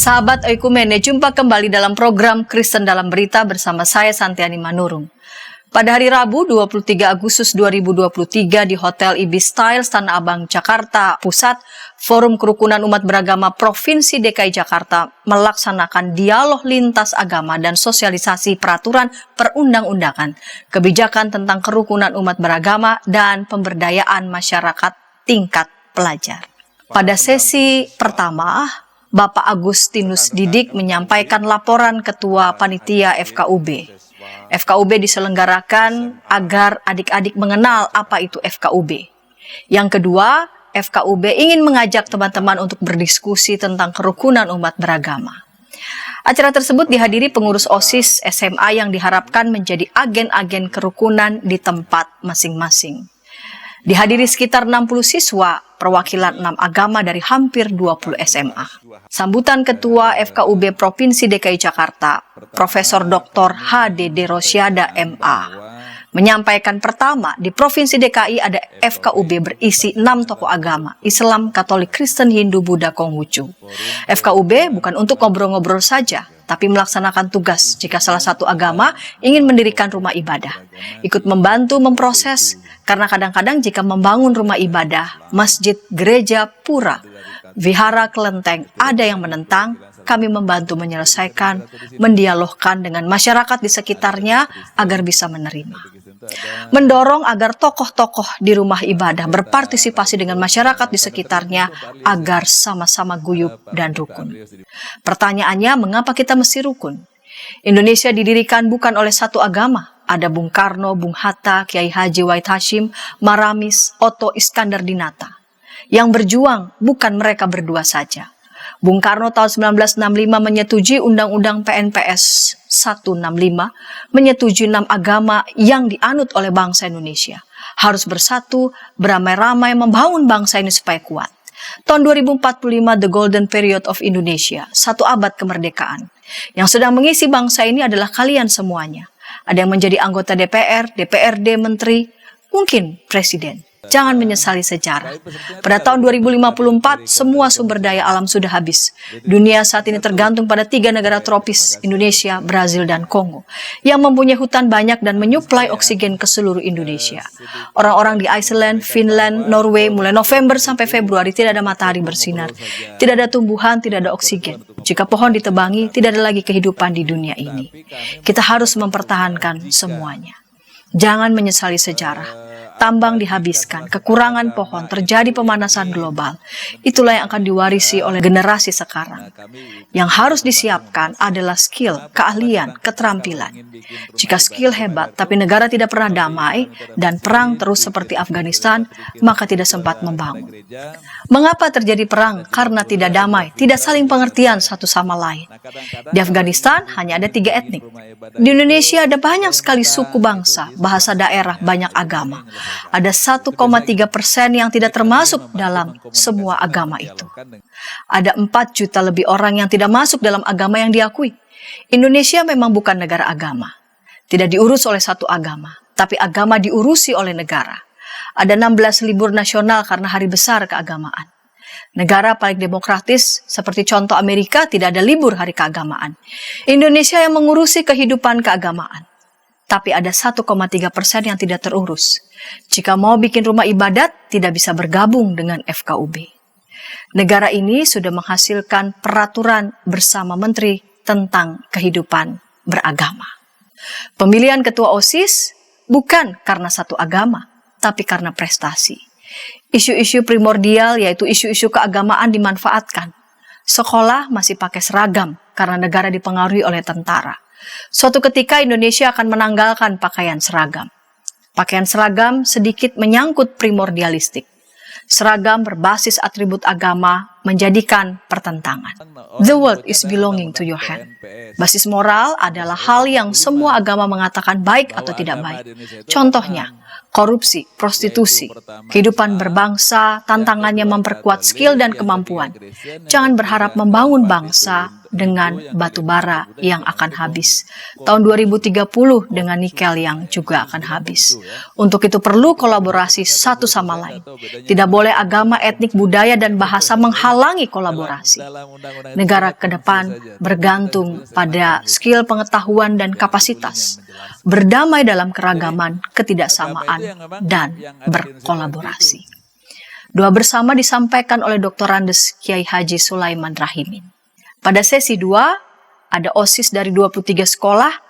Sahabat Oikumene, jumpa kembali dalam program Kristen dalam Berita bersama saya Santiani Manurung. Pada hari Rabu 23 Agustus 2023 di Hotel Ibis Styles Tanah Abang, Jakarta Pusat, Forum Kerukunan Umat Beragama Provinsi DKI Jakarta melaksanakan dialog lintas agama dan sosialisasi peraturan perundang-undangan, kebijakan tentang kerukunan umat beragama dan pemberdayaan masyarakat tingkat pelajar. Pada sesi pertama, Bapak Agustinus Didik menyampaikan laporan Ketua Panitia FKUB. FKUB diselenggarakan agar adik-adik mengenal apa itu FKUB. Yang kedua, FKUB ingin mengajak teman-teman untuk berdiskusi tentang kerukunan umat beragama. Acara tersebut dihadiri pengurus OSIS SMA yang diharapkan menjadi agen-agen kerukunan di tempat masing-masing. Dihadiri sekitar 60 siswa, perwakilan 6 agama dari hampir 20 SMA. Sambutan Ketua FKUB Provinsi DKI Jakarta, Profesor Dr. HDD Rosyada MA, menyampaikan pertama, di Provinsi DKI ada FKUB berisi 6 tokoh agama, Islam, Katolik, Kristen, Hindu, Buddha, Konghucu. FKUB bukan untuk ngobrol-ngobrol saja, tapi melaksanakan tugas jika salah satu agama ingin mendirikan rumah ibadah. Ikut membantu memproses, karena kadang-kadang jika membangun rumah ibadah, masjid, gereja, pura, vihara, kelenteng, ada yang menentang, kami membantu menyelesaikan, mendialogkan dengan masyarakat di sekitarnya agar bisa menerima. Mendorong agar tokoh-tokoh di rumah ibadah berpartisipasi dengan masyarakat di sekitarnya agar sama-sama guyup dan rukun. Pertanyaannya, mengapa kita mesti rukun? Indonesia didirikan bukan oleh satu agama. Ada Bung Karno, Bung Hatta, Kiai Haji Wahid Hashim, Maramis, Otto Iskandar Dinata. Yang berjuang bukan mereka berdua saja. Bung Karno tahun 1965 menyetujui Undang-Undang PNPS 165, menyetujui 6 agama yang dianut oleh bangsa Indonesia. Harus bersatu, beramai-ramai membangun bangsa ini supaya kuat. Tahun 2045, The Golden Period of Indonesia, 1 abad kemerdekaan. Yang sedang mengisi bangsa ini adalah kalian semuanya. Ada yang menjadi anggota DPR, DPRD, menteri, mungkin presiden. Jangan menyesali sejarah. Pada tahun 2054, semua sumber daya alam sudah habis. Dunia saat ini tergantung pada 3 negara tropis, Indonesia, Brazil, dan Kongo, yang mempunyai hutan banyak dan menyuplai oksigen ke seluruh Indonesia. Orang-orang di Iceland, Finland, Norway, mulai November sampai Februari tidak ada matahari bersinar. Tidak ada tumbuhan, tidak ada oksigen. Jika pohon ditebangi, tidak ada lagi kehidupan di dunia ini. Kita harus mempertahankan semuanya. Jangan menyesali sejarah. Tambang dihabiskan, kekurangan pohon, terjadi pemanasan global. Itulah yang akan diwarisi oleh generasi sekarang. Yang harus disiapkan adalah skill, keahlian, keterampilan. Jika skill hebat, tapi negara tidak pernah damai, dan perang terus seperti Afghanistan, maka tidak sempat membangun. Mengapa terjadi perang? Karena tidak damai, tidak saling pengertian satu sama lain. Di Afghanistan hanya ada 3 etnik. Di Indonesia ada banyak sekali suku bangsa, bahasa daerah, banyak agama. Ada 1,3% yang tidak termasuk dalam semua agama itu. Ada 4 juta lebih orang yang tidak masuk dalam agama yang diakui. Indonesia memang bukan negara agama. Tidak diurus oleh satu agama, tapi agama diurusi oleh negara. Ada 16 libur nasional karena hari besar keagamaan. Negara paling demokratis seperti contoh Amerika tidak ada libur hari keagamaan. Indonesia yang mengurusi kehidupan keagamaan. Tapi ada 1,3% yang tidak terurus. Jika mau bikin rumah ibadat, tidak bisa bergabung dengan FKUB. Negara ini sudah menghasilkan peraturan bersama menteri tentang kehidupan beragama. Pemilihan ketua OSIS bukan karena satu agama, tapi karena prestasi. Isu-isu primordial yaitu isu-isu keagamaan dimanfaatkan. Sekolah masih pakai seragam karena negara dipengaruhi oleh tentara. Suatu ketika Indonesia akan menanggalkan pakaian seragam. Pakaian seragam sedikit menyangkut primordialistik. Seragam berbasis atribut agama menjadikan pertentangan. The world is belonging to your hand. Basis moral adalah hal yang semua agama mengatakan baik atau tidak baik. Contohnya, korupsi, prostitusi, kehidupan berbangsa, tantangannya memperkuat skill dan kemampuan. Jangan berharap membangun bangsa dengan batu bara yang akan habis. Tahun 2030 dengan nikel yang juga akan habis. Untuk itu perlu kolaborasi satu sama lain. Tidak boleh agama, etnik, budaya, dan bahasa menghalangi menghalangi kolaborasi. Negara ke depan bergantung pada skill pengetahuan dan kapasitas, berdamai dalam keragaman, ketidaksamaan, dan berkolaborasi. Doa bersama disampaikan oleh Dr. Andes Kiai Haji Sulaiman Rahimin. Pada sesi 2, ada OSIS dari 23 sekolah,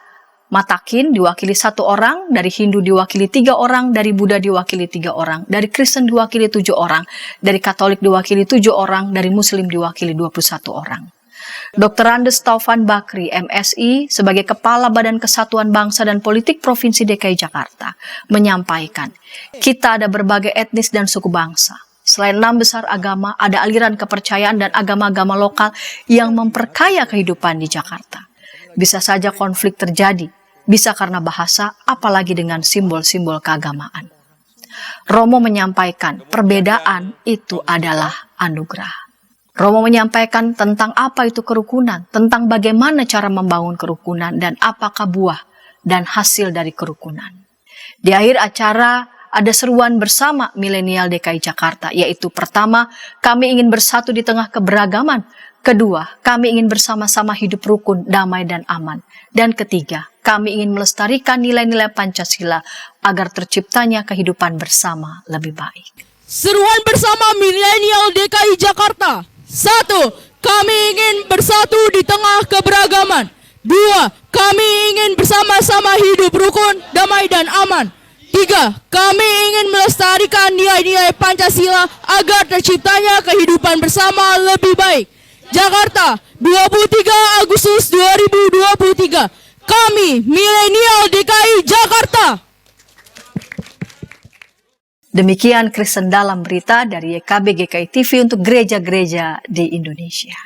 Matakin diwakili 1 orang, dari Hindu diwakili 3 orang, dari Buddha diwakili 3 orang, dari Kristen diwakili 7 orang, dari Katolik diwakili 7 orang, dari Muslim diwakili 21 orang. Dr. Andes Taufan Bakri, MSI, sebagai Kepala Badan Kesatuan Bangsa dan Politik Provinsi DKI Jakarta, menyampaikan, kita ada berbagai etnis dan suku bangsa. Selain 6 besar agama, ada aliran kepercayaan dan agama-agama lokal yang memperkaya kehidupan di Jakarta. Bisa saja konflik terjadi, bisa karena bahasa, apalagi dengan simbol-simbol keagamaan. Romo menyampaikan, perbedaan itu adalah anugerah. Romo menyampaikan tentang apa itu kerukunan, tentang bagaimana cara membangun kerukunan, dan apakah buah dan hasil dari kerukunan. Di akhir acara, ada seruan bersama milenial DKI Jakarta, yaitu pertama, kami ingin bersatu di tengah keberagaman. Kedua, kami ingin bersama-sama hidup rukun, damai, dan aman. Dan ketiga, kami ingin melestarikan nilai-nilai Pancasila agar terciptanya kehidupan bersama lebih baik. Seruan bersama milenial DKI Jakarta. 1. Kami ingin bersatu di tengah keberagaman. 2. Kami ingin bersama-sama hidup rukun, damai, dan aman. 3. Kami ingin melestarikan nilai-nilai Pancasila agar terciptanya kehidupan bersama lebih baik. Jakarta, 23 Agustus 2023. Kami milenial DKI Jakarta. Demikian Kristen Dalam Berita dari YKB GKI TV untuk gereja-gereja di Indonesia.